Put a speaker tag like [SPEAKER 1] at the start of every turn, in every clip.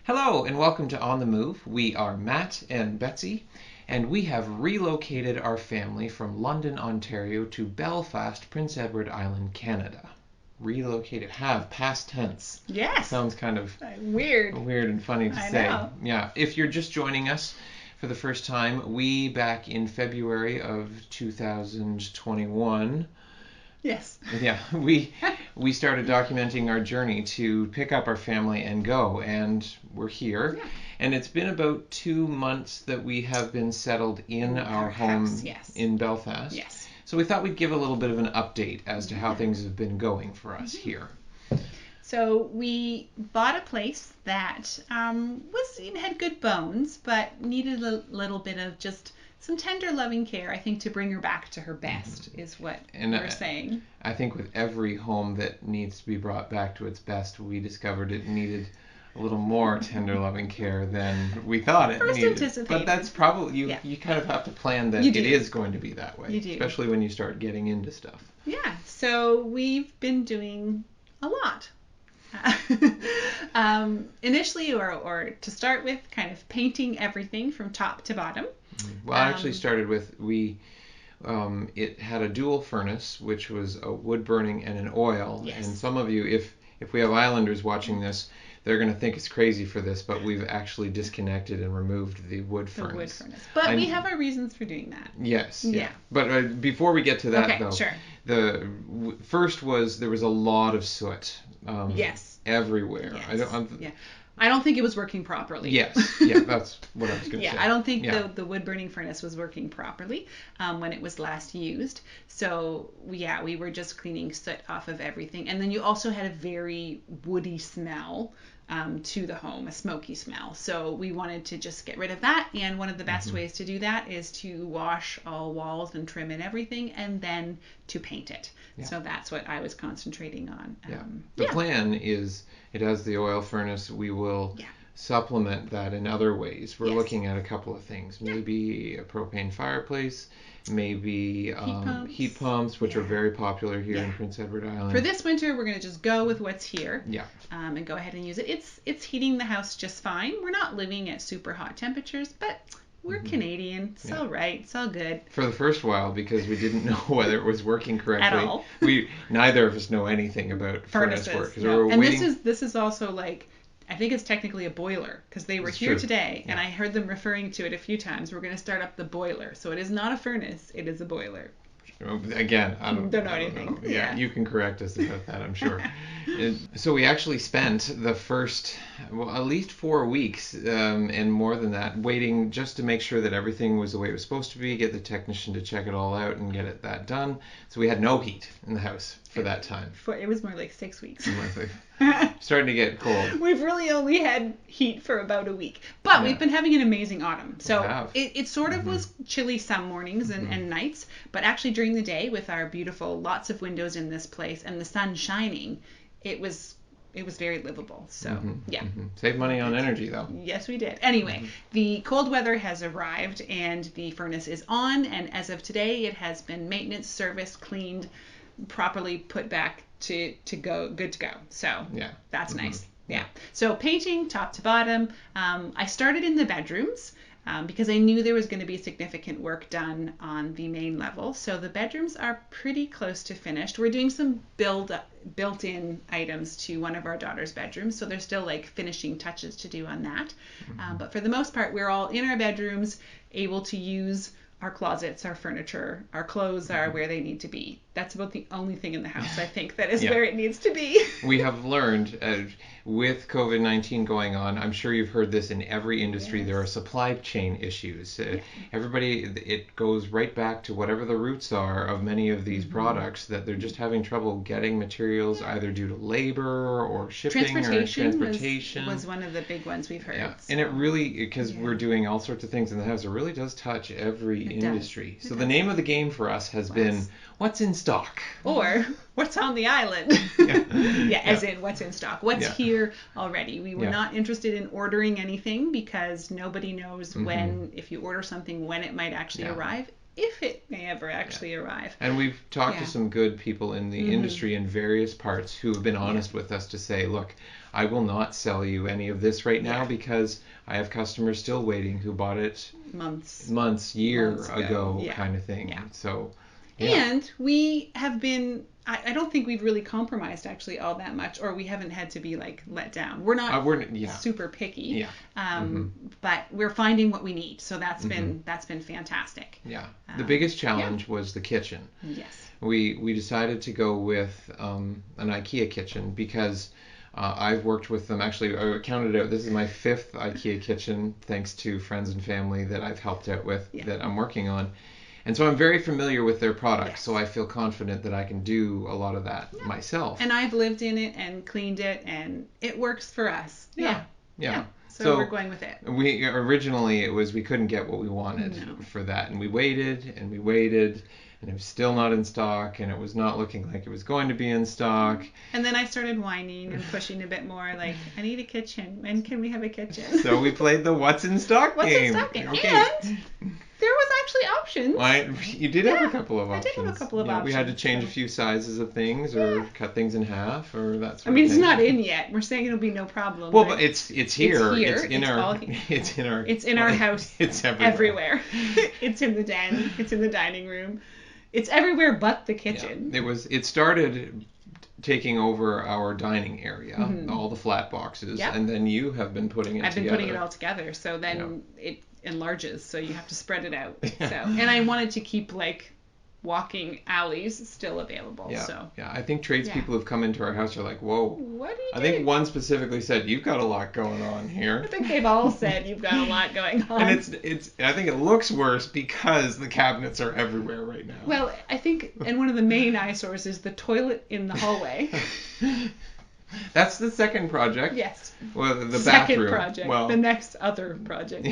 [SPEAKER 1] Hello and welcome to On the Move. We are Matt and Betsy, and we have relocated our family from London, Ontario to Belfast, Prince Edward Island, Canada. Relocated, past tense.
[SPEAKER 2] Yes.
[SPEAKER 1] Sounds kind of
[SPEAKER 2] weird
[SPEAKER 1] and funny to say.
[SPEAKER 2] Know.
[SPEAKER 1] Yeah. If you're just joining us for the first time, we back in February of 2021.
[SPEAKER 2] Yes.
[SPEAKER 1] Yeah, we started documenting our journey to pick up our family and go, and we're here.
[SPEAKER 2] Yeah.
[SPEAKER 1] And it's been about 2 months that we have been settled in our home
[SPEAKER 2] house, yes.
[SPEAKER 1] in Belfast.
[SPEAKER 2] Yes.
[SPEAKER 1] So we thought we'd give a little bit of an update as to how things have been going for us here.
[SPEAKER 2] So we bought a place that had good bones, but needed a little bit of just some tender, loving care, I think, to bring her back to her best, is what we're saying.
[SPEAKER 1] I think with every home that needs to be brought back to its best, we discovered it needed a little more tender, loving care than we thought it
[SPEAKER 2] First
[SPEAKER 1] needed.
[SPEAKER 2] anticipated.
[SPEAKER 1] But that's probably, you kind of have to plan that it is going to be that way.
[SPEAKER 2] You do.
[SPEAKER 1] Especially when you start getting into stuff.
[SPEAKER 2] Yeah, so we've been doing a lot. Initially, or to start with, kind of painting everything from top to bottom.
[SPEAKER 1] Well, I actually started with, it had a dual furnace, which was a wood burning and an oil.
[SPEAKER 2] Yes.
[SPEAKER 1] And some of you, if we have Islanders watching this, they're going to think it's crazy for this, but we've actually disconnected and removed the wood furnace.
[SPEAKER 2] But we have our reasons for doing that.
[SPEAKER 1] Yes.
[SPEAKER 2] Yeah.
[SPEAKER 1] But before we get to that, though,
[SPEAKER 2] sure.
[SPEAKER 1] First was there was a lot of soot.
[SPEAKER 2] Yes.
[SPEAKER 1] Everywhere.
[SPEAKER 2] Yes. I don't think it was working properly.
[SPEAKER 1] Yes, yeah, that's what I was going to say.
[SPEAKER 2] I don't think the wood burning furnace was working properly when it was last used. So we were just cleaning soot off of everything, and then you also had a very woody smell to the home, a smoky smell. So we wanted to just get rid of that, and one of the best ways to do that is to wash all walls and trim and everything, and then to paint it. Yeah. So that's what I was concentrating on.
[SPEAKER 1] The plan is, it has the oil furnace. We will supplement that in other ways. We're looking at a couple of things. Maybe a propane fireplace, maybe heat pumps, which are very popular here in Prince Edward Island.
[SPEAKER 2] For this winter, we're going to just go with what's here.
[SPEAKER 1] Yeah.
[SPEAKER 2] And go ahead and use it. It's heating the house just fine. We're not living at super hot temperatures, but we're Canadian. It's all right. It's all good.
[SPEAKER 1] For the first while, because we didn't know whether it was working correctly.
[SPEAKER 2] At all.
[SPEAKER 1] Neither of us know anything about furnace work.
[SPEAKER 2] No. And this is also like, I think it's technically a boiler, because they were here today, and I heard them referring to it a few times. We're going to start up the boiler. So it is not a furnace. It is a boiler.
[SPEAKER 1] Again, I don't
[SPEAKER 2] know anything.
[SPEAKER 1] Yeah, you can correct us about that, I'm sure. So we actually spent the first, at least 4 weeks, and more than that, waiting just to make sure that everything was the way it was supposed to be, get the technician to check it all out and get that done. So we had no heat in the house for that time.
[SPEAKER 2] It was more like 6 weeks.
[SPEAKER 1] Starting to get cold.
[SPEAKER 2] We've really only had heat for about a week. But we've been having an amazing autumn. So it sort of was chilly some mornings and nights, but actually during the day, with our beautiful lots of windows in this place and the sun shining, it was very livable. So
[SPEAKER 1] Save money on energy, though.
[SPEAKER 2] Yes, we did. Anyway, the cold weather has arrived and the furnace is on, and as of today, it has been maintenance, serviced, cleaned, properly put back to go, good to go. So that's nice. Yeah. So painting top to bottom. I started in the bedrooms because I knew there was going to be significant work done on the main level. So the bedrooms are pretty close to finished. We're doing some built-in items to one of our daughter's bedrooms, so there's still like finishing touches to do on that. But for the most part, we're all in our bedrooms, able to use our closets, our furniture, our clothes are where they need to be. That's about the only thing in the house, I think, that is where it needs to be.
[SPEAKER 1] We have learned, with COVID-19 going on, I'm sure you've heard this in every industry, there are supply chain issues. Everybody, it goes right back to whatever the roots are of many of these products, that they're just having trouble getting materials either due to labor or shipping
[SPEAKER 2] transportation was one of the big ones we've heard.
[SPEAKER 1] So. And it really, because we're doing all sorts of things in the house, it really does touch every industry. So the name of the game for us has been, what's in stock?
[SPEAKER 2] Or what's on the island? As in what's in stock. What's here already. We were not interested in ordering anything because nobody knows when, if you order something, when it might actually arrive. If it may ever actually arrive.
[SPEAKER 1] And we've talked to
[SPEAKER 2] Yeah.
[SPEAKER 1] some good people in the industry in various parts who have been honest with us to say, look, I will not sell you any of this right now because I have customers still waiting who bought it year ago
[SPEAKER 2] Yeah.
[SPEAKER 1] kind of thing.
[SPEAKER 2] Yeah.
[SPEAKER 1] So,
[SPEAKER 2] And we have been, I don't think we've really compromised actually all that much, or we haven't had to be like let down. We're not super picky, but we're finding what we need. So that's been fantastic.
[SPEAKER 1] Yeah. The biggest challenge was the kitchen.
[SPEAKER 2] Yes.
[SPEAKER 1] We decided to go with an Ikea kitchen because I've worked with them. Actually, I counted out. This is my 5th Ikea kitchen, thanks to friends and family that I've helped out with that I'm working on. And so I'm very familiar with their products, so I feel confident that I can do a lot of that myself.
[SPEAKER 2] And I've lived in it and cleaned it, and it works for us. Yeah. So we're going with it.
[SPEAKER 1] We originally we couldn't get what we wanted for that, and we waited, and it was still not in stock, and it was not looking like it was going to be in stock.
[SPEAKER 2] And then I started whining and pushing a bit more, like, I need a kitchen. When can we have a kitchen?
[SPEAKER 1] So we played the what's in stock game.
[SPEAKER 2] Okay. And there was actually options.
[SPEAKER 1] You did have a couple of options.
[SPEAKER 2] I did have a couple of options.
[SPEAKER 1] We had to change a few sizes of things or cut things in half or that sort of thing.
[SPEAKER 2] I mean, it's not in yet. We're saying it'll be no problem.
[SPEAKER 1] Well, but it's here.
[SPEAKER 2] It's in our house.
[SPEAKER 1] It's
[SPEAKER 2] everywhere. It's in the den. It's in the dining room. It's everywhere but the kitchen.
[SPEAKER 1] Yeah. It started taking over our dining area, all the flat boxes, and then you have been putting it together.
[SPEAKER 2] I've been putting it all together, so then it enlarges, so you have to spread it out. So, and I wanted to keep like walking alleys still available.
[SPEAKER 1] Yeah,
[SPEAKER 2] so
[SPEAKER 1] I think tradespeople who've come into our house are like, whoa.
[SPEAKER 2] What do you do?
[SPEAKER 1] I think one specifically said, you've got a lot going on here.
[SPEAKER 2] I think they've all said you've got a lot going on.
[SPEAKER 1] And I think it looks worse because the cabinets are everywhere right now.
[SPEAKER 2] Well, I think, and one of the main eyesores is the toilet in the hallway.
[SPEAKER 1] That's the second project.
[SPEAKER 2] Yes.
[SPEAKER 1] Well, the
[SPEAKER 2] second
[SPEAKER 1] bathroom.
[SPEAKER 2] Project.
[SPEAKER 1] Well,
[SPEAKER 2] the next other project.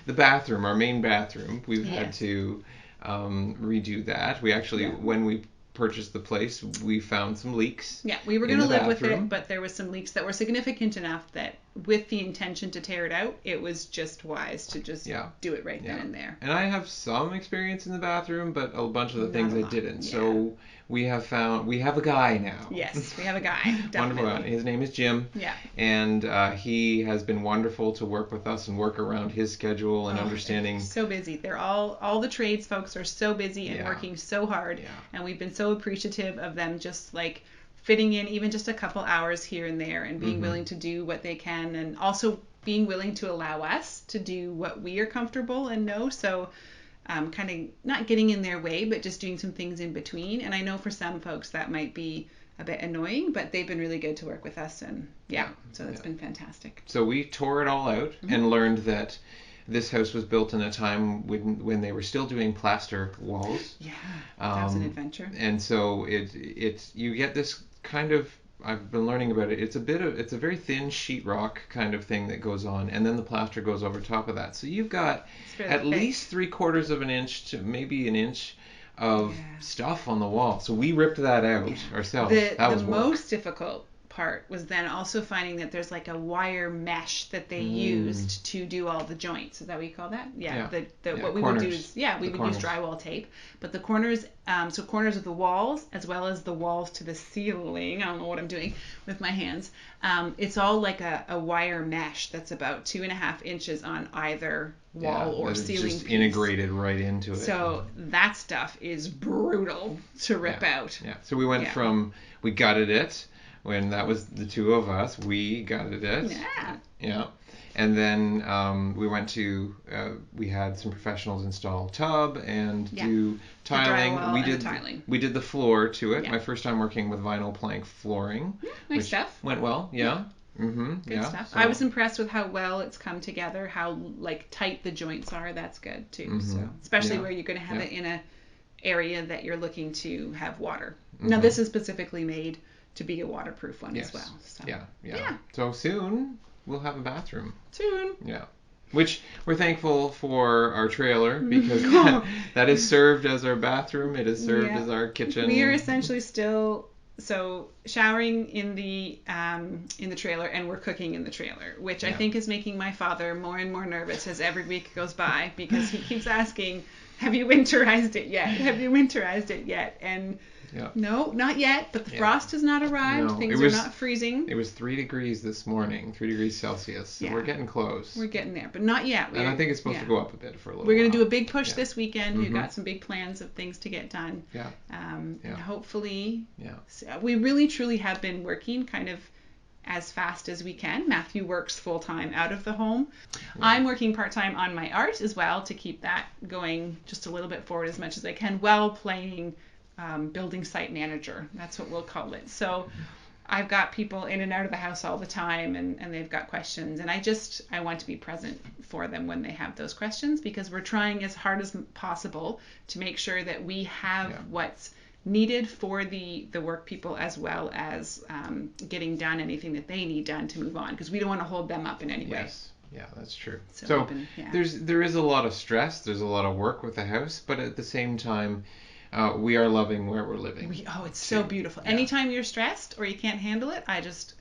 [SPEAKER 1] The bathroom, our main bathroom. We've had to redo that. We actually, when we purchased the place, we found some leaks.
[SPEAKER 2] Yeah, we were going to live with it, but there was some leaks that were significant enough that with the intention to tear it out, it was just wise to just do it right then and there.
[SPEAKER 1] And I have some experience in the bathroom, but a bunch of the things I didn't. Yeah. So we have a guy now.
[SPEAKER 2] Yes, we have a guy.
[SPEAKER 1] Wonderful guy. His name is Jim.
[SPEAKER 2] Yeah.
[SPEAKER 1] And he has been wonderful to work with us and work around his schedule and understanding.
[SPEAKER 2] So busy. They're all the trades folks are so busy and working so hard. Yeah. And we've been so appreciative of them just like fitting in even just a couple hours here and there and being willing to do what they can and also being willing to allow us to do what we are comfortable and know. So kind of not getting in their way, but just doing some things in between. And I know for some folks that might be a bit annoying, but they've been really good to work with us. And so that's been fantastic.
[SPEAKER 1] So we tore it all out and learned that this house was built in a time when they were still doing plaster walls.
[SPEAKER 2] Yeah, that was an adventure.
[SPEAKER 1] And so you get this kind of, I've been learning about it. It's a very thin sheetrock kind of thing that goes on, and then the plaster goes over top of that. So you've got at least 3/4 of an inch to maybe an inch of stuff on the wall. So we ripped that out ourselves.
[SPEAKER 2] The most difficult part was then also finding that there's like a wire mesh that they used to do all the joints. Is that what you call that? What we would do is we would use drywall tape, but the corners, so corners of the walls as well as the walls to the ceiling. I don't know what I'm doing with my hands. It's all like a wire mesh that's about 2.5 inches on either wall or ceiling
[SPEAKER 1] just
[SPEAKER 2] piece.
[SPEAKER 1] Integrated right into it.
[SPEAKER 2] So that stuff is brutal to rip out.
[SPEAKER 1] Yeah. So we went from we gutted it. When that was the two of us, we gutted it.
[SPEAKER 2] Yeah.
[SPEAKER 1] Yeah. And then we went to, we had some professionals install tub and do tiling. We did the floor to it. Yeah. My first time working with vinyl plank flooring.
[SPEAKER 2] Nice stuff.
[SPEAKER 1] Went well. Yeah.
[SPEAKER 2] Good stuff. So, I was impressed with how well it's come together, how like tight the joints are. That's good too. So especially where you're going to have it in a area that you're looking to have water. Now this is specifically made to be a waterproof one as well. So.
[SPEAKER 1] Yeah. So soon we'll have a bathroom.
[SPEAKER 2] Soon.
[SPEAKER 1] Yeah. Which we're thankful for our trailer because that is served as our bathroom. It is served as our kitchen.
[SPEAKER 2] We are essentially still showering in the trailer and we're cooking in the trailer, which I think is making my father more and more nervous as every week goes by because he keeps asking, Have you winterized it yet? Have you winterized it yet? And
[SPEAKER 1] Yeah.
[SPEAKER 2] no, not yet. But the
[SPEAKER 1] Yeah.
[SPEAKER 2] frost has not arrived.
[SPEAKER 1] No,
[SPEAKER 2] Things are not freezing.
[SPEAKER 1] It was 3 degrees this morning, 3 degrees Celsius. So
[SPEAKER 2] Yeah.
[SPEAKER 1] we're getting close.
[SPEAKER 2] We're getting there, but not yet.
[SPEAKER 1] And I think it's supposed to go up a bit for a little
[SPEAKER 2] We're
[SPEAKER 1] while.
[SPEAKER 2] going to do a big push
[SPEAKER 1] Yeah.
[SPEAKER 2] this weekend. We've got some big plans of things to get done.
[SPEAKER 1] Yeah.
[SPEAKER 2] And
[SPEAKER 1] Yeah.
[SPEAKER 2] hopefully,
[SPEAKER 1] Yeah.
[SPEAKER 2] we really truly have been working kind of as fast as we can. Matthew works full time out of the home. Yeah. I'm working part time on my art as well to keep that going just a little bit forward as much as I can while playing building site manager. That's what we'll call it. So I've got people in and out of the house all the time, and they've got questions, and I want to be present for them when they have those questions, because we're trying as hard as possible to make sure that we have what's needed for the work people, as well as getting done anything that they need done to move on, because we don't want to hold them up in any way.
[SPEAKER 1] Yes. Yeah, that's true.
[SPEAKER 2] So
[SPEAKER 1] there is a lot of stress, there's a lot of work with the house, but at the same time, we are loving where we're living.
[SPEAKER 2] It's so beautiful. Yeah. Anytime you're stressed or you can't handle it, I just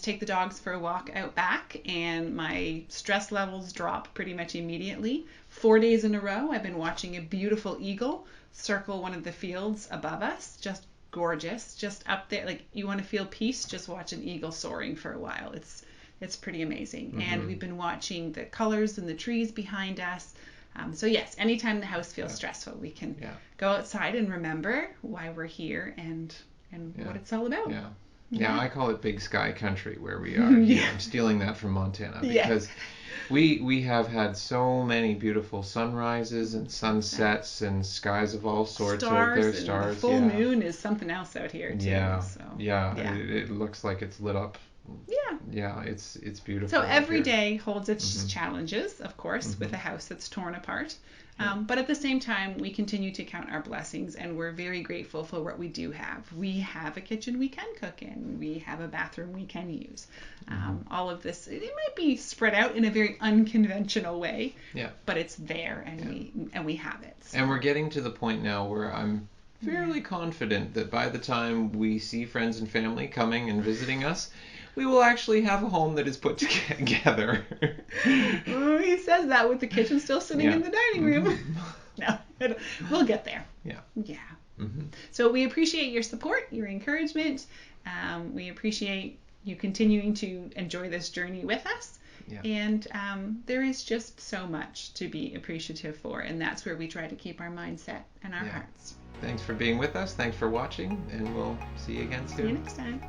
[SPEAKER 2] take the dogs for a walk out back, and my stress levels drop pretty much immediately. 4 days in a row, I've been watching a beautiful eagle circle one of the fields above us. Just gorgeous. Just up there. Like, you want to feel peace, just watch an eagle soaring for a while. It's pretty amazing. Mm-hmm. And we've been watching the colors in the trees behind us. So yes, anytime the house feels stressful, we can go outside and remember why we're here and what it's all about.
[SPEAKER 1] Yeah, I call it Big Sky Country where we are here. I'm stealing that from Montana because we have had so many beautiful sunrises and sunsets and skies of all sorts
[SPEAKER 2] stars,
[SPEAKER 1] out there. Stars.
[SPEAKER 2] And the full moon is something else out here too.
[SPEAKER 1] It looks like it's lit up. Yeah, it's beautiful.
[SPEAKER 2] So every day holds its challenges, of course, with a house that's torn apart. But at the same time, we continue to count our blessings, and we're very grateful for what we do have. We have a kitchen we can cook in. We have a bathroom we can use. All of this, it might be spread out in a very unconventional way, but it's there, and we have it. So.
[SPEAKER 1] And we're getting to the point now where I'm fairly confident that by the time we see friends and family coming and visiting us, we will actually have a home that is put together.
[SPEAKER 2] He says that with the kitchen still sitting in the dining room. No, we'll get there. Yeah. So we appreciate your support, your encouragement. We appreciate you continuing to enjoy this journey with us. And there is just so much to be appreciative for, and that's where we try to keep our mindset and our hearts.
[SPEAKER 1] Thanks for being with us. Thanks for watching, and we'll see you again soon.
[SPEAKER 2] See you next time.